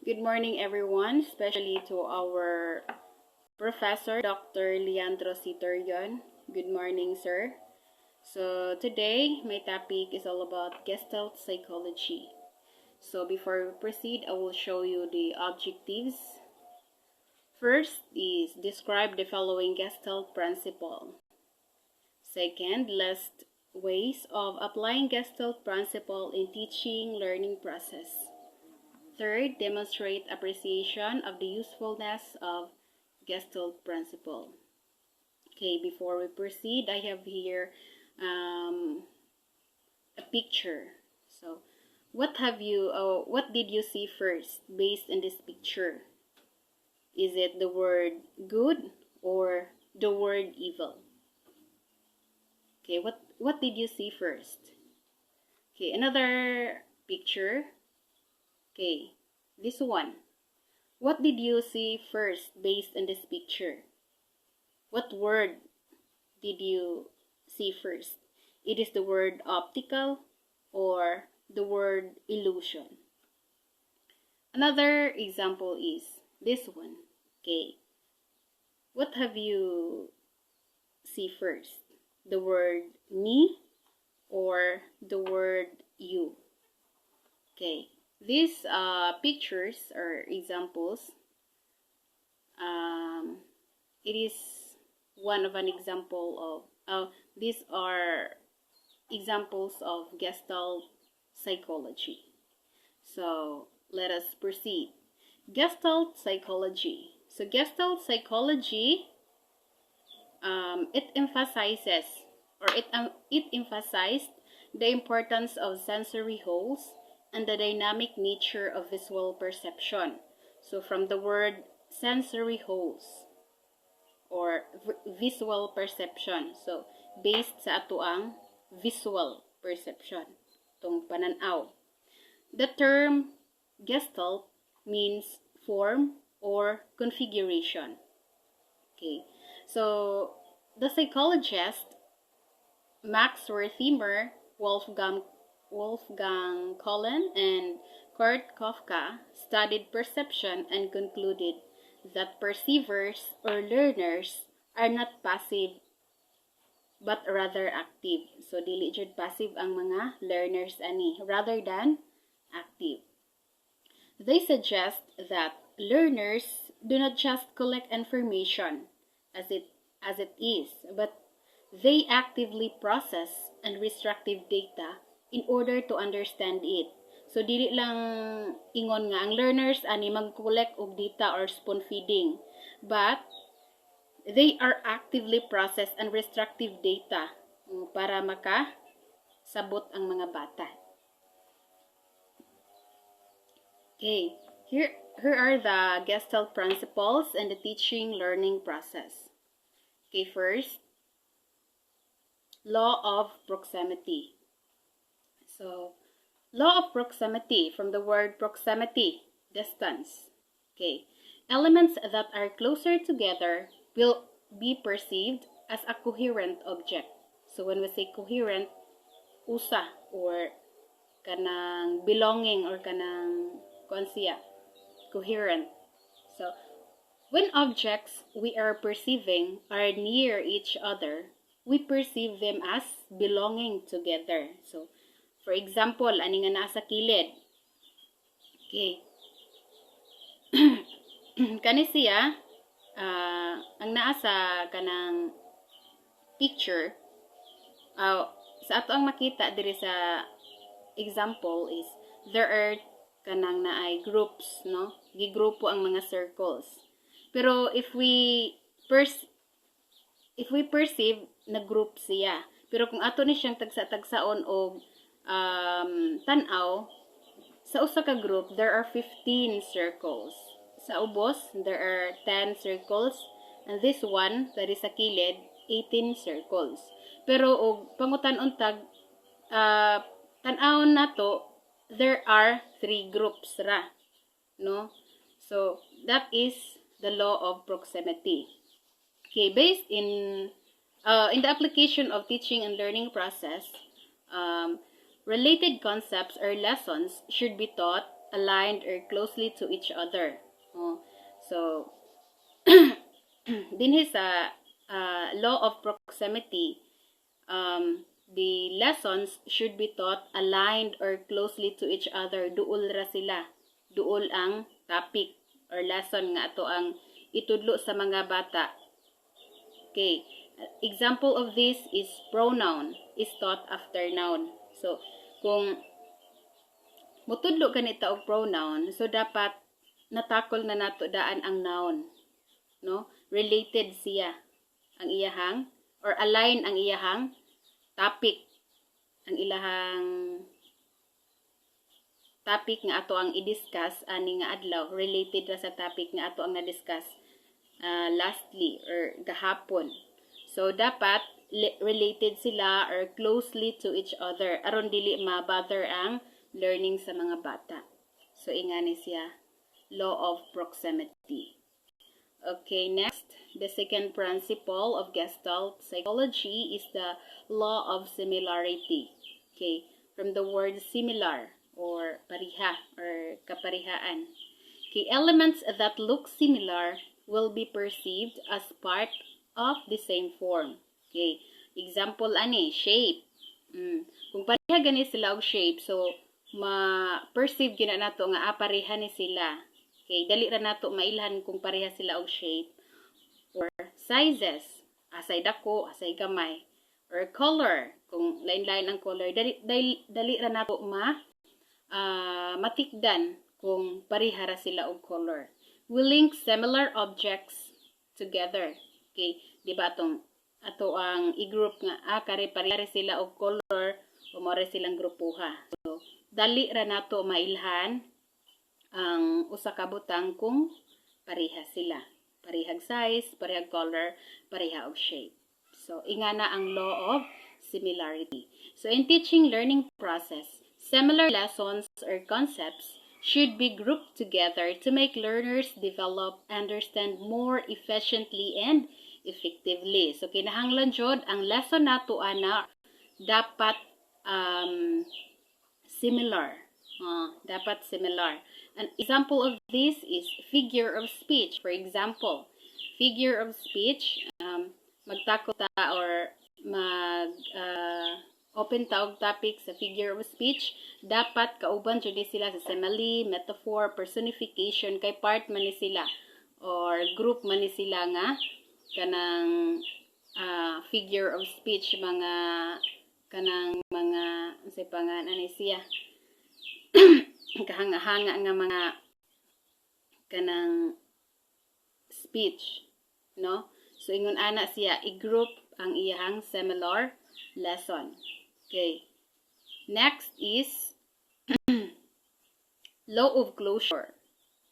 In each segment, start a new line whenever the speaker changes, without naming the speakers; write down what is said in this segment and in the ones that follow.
Good morning, everyone, especially to our professor, Dr. Leandro Sitorion. Good morning, sir. So today, my topic is all about Gestalt Psychology. So before we proceed, I will show you the objectives. First is describe the following Gestalt principle. Second, list ways of applying Gestalt principle in teaching learning process. Third, demonstrate appreciation of the usefulness of Gestalt principle. Okay, before we proceed, I have here a picture. So, what did you see first based on this picture? Is it the word good or the word evil? Okay, what did you see first? Okay, another picture. Okay, this one. What did you see first based on this picture? What word did you see first? It is the word optical or the word illusion. Another example is this one. Okay. What have you see first? The word me or the word you? Okay. These pictures or examples, it is one of an example of, these are examples of Gestalt Psychology. So let us proceed. Gestalt Psychology. So Gestalt Psychology, it emphasized the importance of sensory holes and the dynamic nature of visual perception. So from the word sensory holes or visual perception. So based sa atoang visual perception, tong pananaw. The term Gestalt means form or configuration. Okay. So the psychologist Max Wertheimer, Wolfgang Kohlen, and Kurt Kafka studied perception and concluded that perceivers or learners are not passive but rather active. So dili jud passive ang mga learners ani, rather than active. They suggest that learners do not just collect information as it is, but they actively process and restrictive data in order to understand it. So dili lang ingon nga ang learners ani mag-collect og data or spoon feeding, but they are actively process and restrictive data para sabot ang mga bata. Okay, here are the Gestalt principles and the teaching learning process. Okay, first, law of proximity. So, law of proximity, from the word proximity, distance. Okay, elements that are closer together will be perceived as a coherent object. So, when we say coherent, usa or kanang belonging or kanang konsiya, coherent. So, when objects we are perceiving are near each other, we perceive them as belonging together. So, for example, ani nga naa sa kilid. Okay. Kani siya, ang naa sa kanang picture, sa ato ang makita diri sa example is there are kanang naay groups, no? Gigrupo ang mga circles. Pero if we perceive na group siya, pero kung ato ni siyang tagsa-tagsaon og tanaw, sa usa ka group there are 15 circles. Sa ubos there are 10 circles, and this one that is sa kilid 18 circles. Pero og pangutan-on tag tan-awon nato, there are 3 groups ra, no? So that is the law of proximity. Okay, based in the application of teaching and learning process, related concepts or lessons should be taught aligned or closely to each other. So dinhi sa law of proximity, the lessons should be taught aligned or closely to each other. Duol ra sila. Duol ang topic or lesson nga ato ang itudlo sa mga bata. Okay. Example of this is pronoun is taught after noun. So, kung mutudlo ganita og pronoun, so dapat natakol na nato daan ang noun. No? Related siya ang iyahang or align ang iyahang topic. Ang ilahang topic nga ato ang i-discuss ani nga adlaw related ra sa topic nga ato ang na-discuss lastly or gahapon. So dapat related sila or closely to each other aron dili ma-bother ang learning sa mga bata. So ingani siya law of proximity. Okay, next, the second principle of Gestalt Psychology is the law of similarity. Okay, from the word similar or pariha or kaparihaan. Okay, elements that look similar will be perceived as part of the same form. Okay, example ani, shape. Kung pareha gani sila og shape, so ma-perceive gina nato nga pareha ni sila. Okay, dali ra nato mailhan kung pareha sila og shape. Or sizes, asay dako, asay gamay. Or color, kung lain-lain ang color, dali ra nato matikdan kung pareha ra sila og color. We link similar objects together. Okay, di ba ato ang i-group nga kare pareha sila og color o more silang grupuha. So dali ra nato mailhan ang usa ka butang kung pareha sila. Parehag size, parehag color, pareha og shape. So ingana ang law of similarity. So in teaching learning process, similar lessons or concepts should be grouped together to make learners develop, understand more efficiently and effectively. So kinahanglan jud ang lesson nato ana dapat similar. Dapat similar. An example of this is figure of speech. For example, figure of speech, magtako ta or open taog topic sa figure of speech, dapat kauban jud sila sa simile, metaphor, personification, kay part man ni sila or group man ni sila nga kanang figure of speech, mga kanang mga unsay pangan ani siya kahanga-hanga nga mga kanang speech, no? So ingon ana siya i-group ang iyang similar lesson. Okay. Next is law of closure.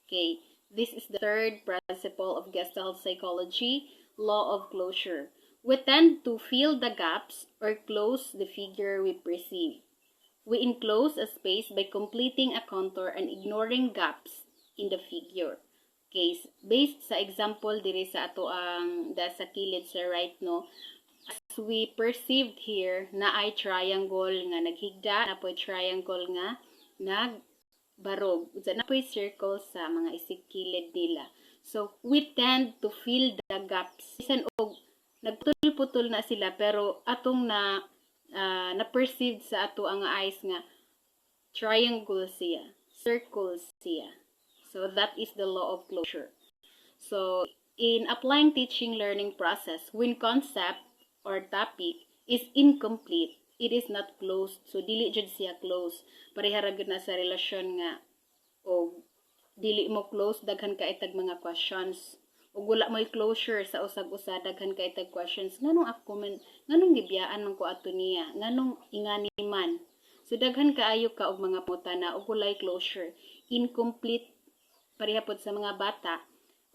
Okay. This is the third principle of Gestalt Psychology, law of closure. We tend to fill the gaps or close the figure we perceive. We enclose a space by completing a contour and ignoring gaps in the figure. Okay, based sa example diri sa ato ang sa kilid sa right, no, as we perceived here na ay triangle nga naghigda, na po triangle nga nagbarog, na po circle sa mga isig kilid nila. So we tend to fill the gaps. Bisan og nagputol-putol na sila pero atong na-perceived sa ato ang eyes nga triangle siya, circle siya. So that is the law of closure. So in applying teaching learning process, when concept or topic is incomplete, it is not closed. So dili jud siya close. Pareha ra gyud na sa relasyon nga o dili mo close, daghan ka itag mga questions. Ug wala mo'y closure sa usag-usa, daghan ka itag questions. Nganong gibiyaan man ko ato niya? Nganong ingani man? So daghan kaayo ka og mga putana ug walay closure. Incomplete pareha pod sa mga bata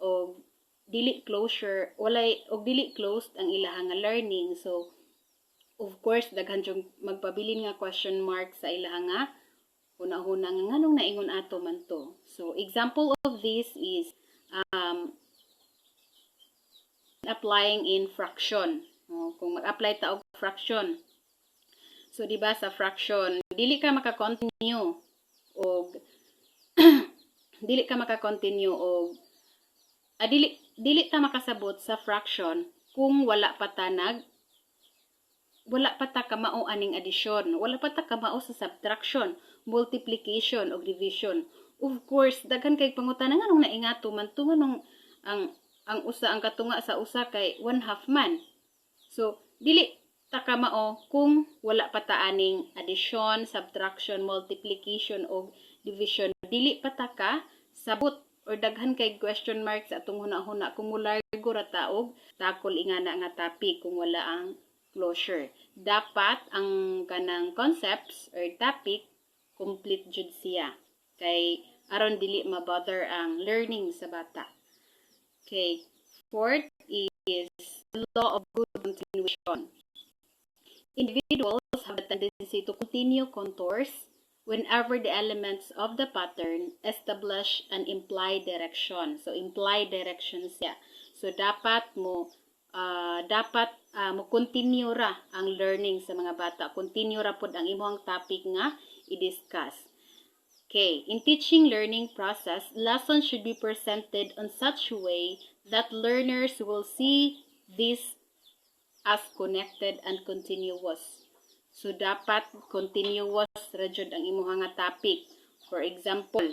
o dili closure, dili closed ang ilahang learning. So of course daghan jung magpabilin nga question mark sa ilahang una-una nga nganong naingon ato man to. So example of this is applying in fraction. Kung mag-apply ta og fraction. So diba sa fraction, dili ka maka-continue og dili ka maka-continue og dili ta makasabot sa fraction kung wala pa ta kamao aning addition, wala pa ta kamao sa subtraction, multiplication o division. Of course, daghan kay pangutana nganong naingato man to nganong ang usa ang katunga sa usa kay 1/2 man. So dili ta kamao kung wala pa ta aning addition, subtraction, multiplication o division. Dili pa ta ka sabot or daghan kay question mark sa atong huna-huna kung mulargo ra ta og takol ingana nga topic kung wala ang closure. Dapat ang kanang concepts or topic complete jud siya kay aron dili mabother ang learning sa bata. Okay, fourth is law of good continuation. Individuals have a tendency to continue contours whenever the elements of the pattern establish an implied direction. So, implied direction siya. So, dapat mo continue ra ang learning sa mga bata. Continue ra pod ang imong topic nga i-discuss. Okay, in teaching learning process, lessons should be presented in such a way that learners will see this as connected and continuous. So, dapat continuous ra jud ang imong nga topic. For example,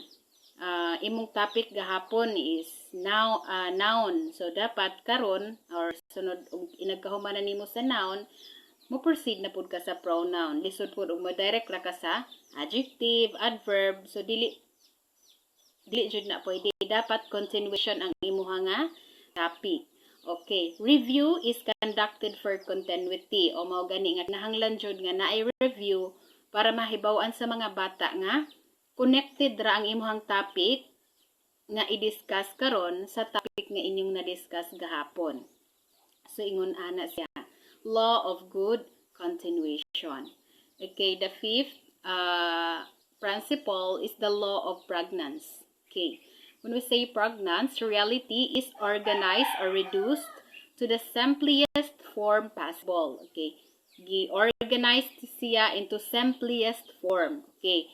imong topic gahapon is noun. So, dapat karon or sunod inagkahumanan nimo sa noun, mo proceed na pud ka sa pronoun. Lisod pud mo direct ra ka sa adjective, adverb. So dili jud na pwede. Dapat continuation ang imong nga topic. Okay, review is conducted for continuity. O mao gani nga nahanglan jud nga naay review para mahibaw-an sa mga bata nga connected ra ang imong topic nga i-discuss karon sa topic nga inyong na-discuss gahapon. So ingon ana siya, law of good continuation. Okay, the fifth principle is the law of pregnance. Okay, when we say pregnance, reality is organized or reduced to the simplest form possible. Okay, organized siya into simplest form. Okay.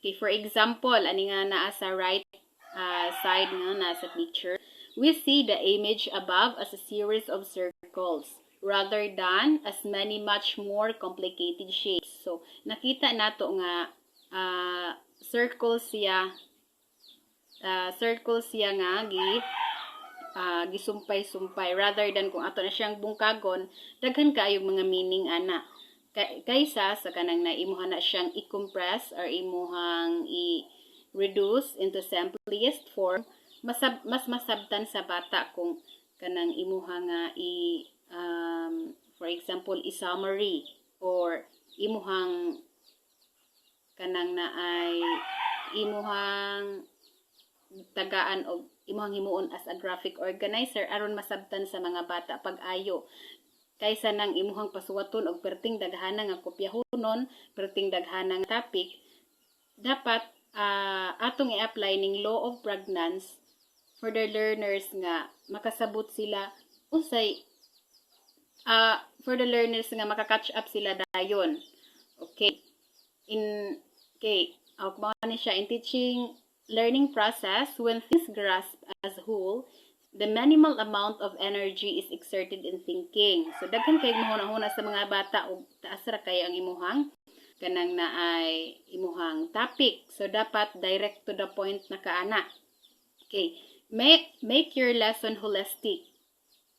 Okay, for example, ani nga naa sa right side nga nasa picture, we see the image above as a series of circles rather than as many much more complicated shapes. So, nakita nato nga circles siya nga gisumpay-sumpay rather than kung ato na siyang bungkagon, daghan kaayo mga meaning ana. Kaysa sa kanang naimuhan na siyang i-compress or imuhang i-reduce into simplest form, mas masabtan sa bata kung kanang imuha nga for example i-summary or imuhang kanang naay imuhang tagaan og imuhang himuon as a graphic organizer aron masabtan sa mga bata pag-ayo kaysa nang imuhang pasuwaton og perting daghana nga kopyahonon, perting daghana nga topic. Dapat atong i-apply ning law of pregnance for the learners nga makasabot sila usay for the learners nga maka-catch up sila dayon. Okay. Mao ni siya in teaching learning process when things grasp as whole, the minimal amount of energy is exerted in thinking. So daghan kay mahuna-huna sa mga bata og taas ra kay ang imuhang kanang naay imuhang topic. So dapat direct to the point na kaana. Okay. Make your lesson holistic,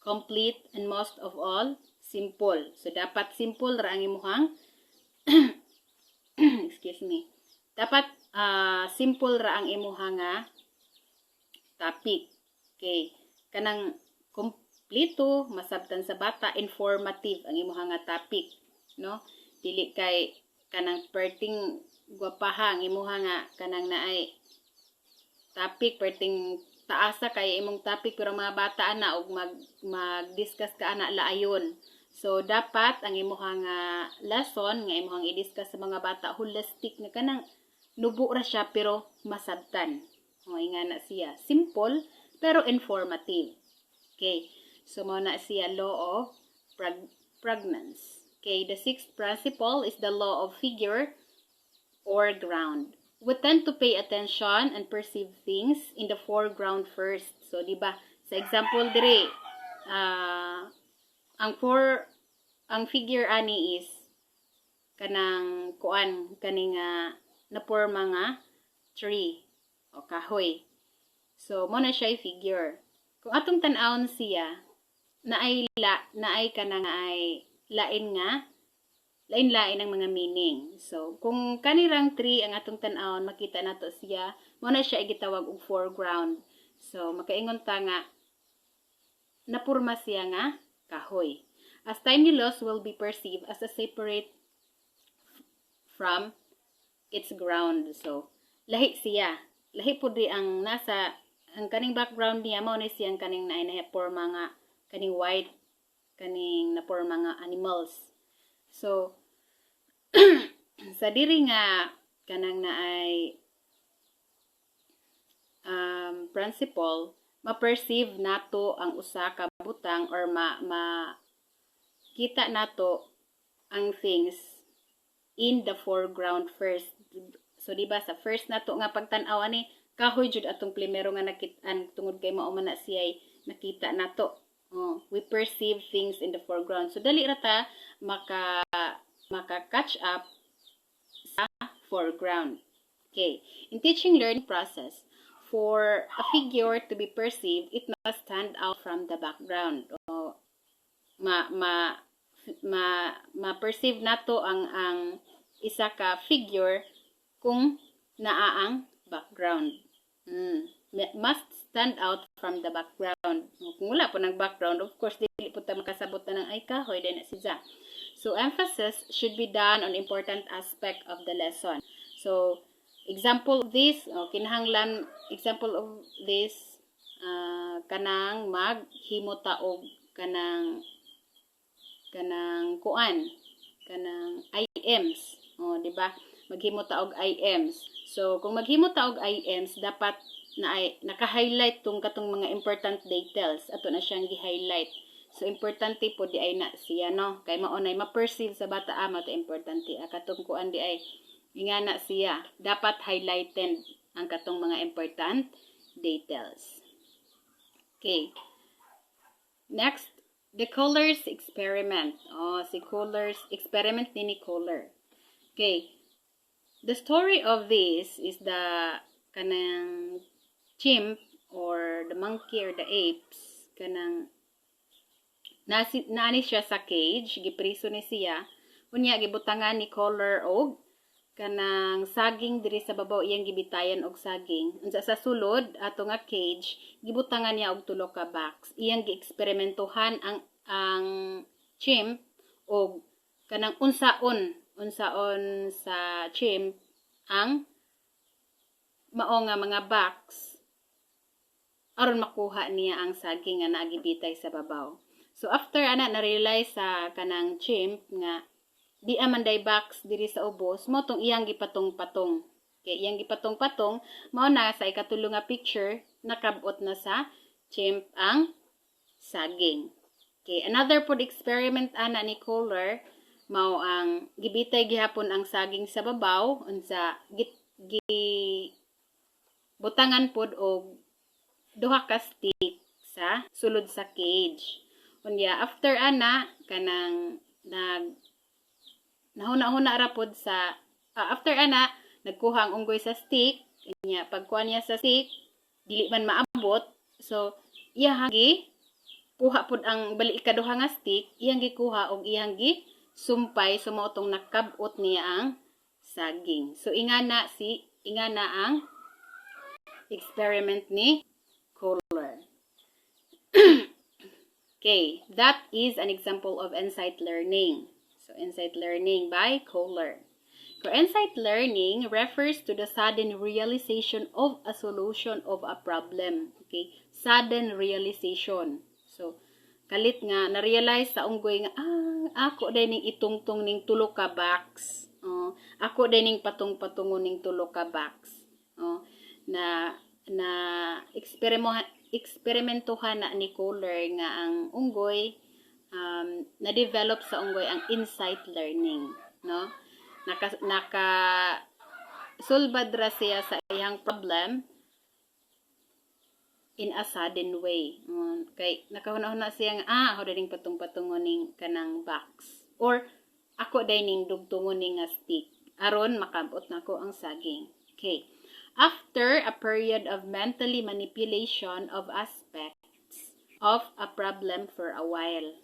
complete, and most of all, simple. So dapat simple ra ang imuhang excuse me. Dapat simple ra ang imuhang topic. Okay. Kanang kompleto, masabtan sa bata, informative ang imuhang topic, no? Dili kay kanang perting gwapaha ang imuhang kanang naay topic perting taasa kay imong topic pero mga bata ana og mag-discuss ka ana laayon. So dapat ang imuhang lesson nga imuhang i-discuss sa mga bata holistic nga kanang nubo ra siya pero masabtan. O ingana siya, simple pero informative. Okay, so mao na siya law of pregnance. Okay, the sixth principle is the law of figure or ground. we tend to pay attention and perceive things in the foreground first. So, di ba? Sa example dire, ang figure ani is kanang kaning naporma nga tree o kahoy. So, mo na siya figure. Kung atong tan-awon siya, naay kanang ay lain-lain ang mga meaning. So, kung kanirang tree ang atong tan-awon, makita nato siya, mo na siya gitawag og foreground. So, makaingon ta nga napurma siya nga kahoy. As tiny loss will be perceived as a separate from its ground. So, lahi siya. Lahi po di ang nasa, ang kaning background niya, mao ni siyang kaning naporma nga, kaning white, kaning naporma nga animals. So, sa diri nga kanang naay principle, ma-perceive nato ang usa ka butang or kita nato ang things in the foreground first. So, diba, sa first nato nga pagtan-aw ani, kahoy jud atong primero nga nakit-an tungod kay mao man na siya nakita nato. We perceive things in the foreground. So, dali ra ta maka-catch up sa foreground. Okay. In teaching learning process, for a figure to be perceived, it must stand out from the background. O, ma-perceive nato ang isa ka figure kung naa ang background. Must stand out from the background. Kung wala po ng background, of course, dili po tayo makasabot na ng ay kahoy, din na siya. So, emphasis should be done on important aspect of the lesson. So, example of this, kinahanglan, example of this, kanang maghimota og kanang IMs. Di ba? Maghimota og IMs. So, kung maghimota og IMs, dapat naka-highlight tong katong mga important details. Ato na siyang gi-highlight. So, importante po di ay na siya, no? Kay maunay ma-perceive sa bata ama to importante. Katong kuan di ay nga na siya. Dapat highlighted ang katong mga important details. Okay. Next, the colors experiment. Si colors experiment ni color. Okay. The story of this is the kanang chimp or the monkey or the apes kanang naani siya sa cage, gipriso ni siya. Unya gibutangan ni color og kanang saging diri sa babaw, iyang gibitayan og saging. Unsa sa sulod ato nga cage, gibutangan niya og tulo ka box. Iyang gieksperimentuhan ang chimp og kanang unsaon sa chimp ang mao nga mga box aron makuha niya ang saging nga naagibitay sa babaw. So after na-realize sa kanang chimp nga di amanday box diri sa ubos, mo tong iyang gipatong-patong. Okay, iyang gipatong-patong, mao na sa ikatulo nga picture, nakabot na sa chimp ang saging. Okay, another pod experiment ni Kohler, mao ang gibitay gihapon ang saging sa babaw, unsa butangan pod og duha ka stick sa sulod sa cage. Unya after kanang nahuna-huna ra pod sa after nagkuha ang unggoy sa stick. Unya pagkuha niya sa stick dili man maabot, so iyang kuha pod ang bali ikaduha nga stick, iyang gikuha og iyang sumpay sumotong nakabot niya ang saging. So ingana ang experiment ni Kohler. Okay, that is an example of insight learning. So, insight learning by Kohler. So, insight learning refers to the sudden realization of a solution of a problem. Okay, sudden realization. So, kalit nga, na-realize sa unggoy nga, ako din ning itungtong ning tulo ka box. Ako din ning patong-patungon ning tulo ka box. Na eksperimentuhan na ni Kohler nga ang unggoy na-develop sa unggoy ang insight learning, no? sulbad ra siya sa iyang problem in a sudden way. Kay nakahuna-huna siya nga, ako daling patong-patungon ning kanang box. Or ako daling dugtungon ning nga stick. Aron makabot na ko ang saging. Okay. After a period of mentally manipulation of aspects of a problem for a while.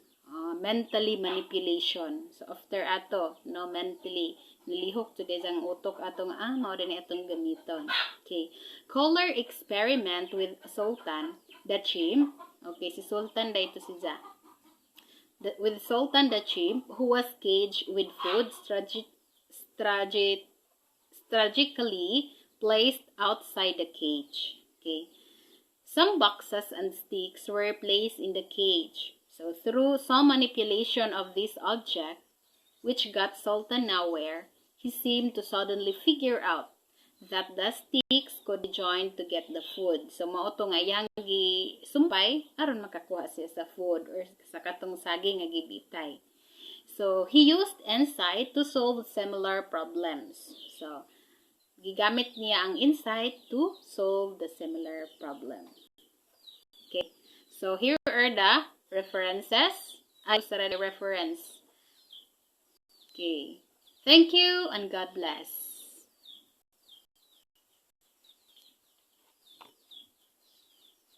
Mentally manipulation. So after ato, no, mentally nilihok to des ang utok atong mao din atong gamiton. Okay. Color experiment with Sultan the Chimp. Okay, si Sultan dito si Ja. With Sultan the Chimp who was caged with food strategically placed outside the cage. Okay. Some boxes and sticks were placed in the cage. So through some manipulation of this object, which got Sultan nowhere, he seemed to suddenly figure out that the sticks could be joined to get the food. So mao to nga iyang gisumpay aron makakuha siya sa food or sa katong saging nga gibitay. So he used insight to solve similar problems. So gigamit niya ang insight to solve the similar problem. Okay. So here are the references. I started a reference. Okay. Thank you and God bless.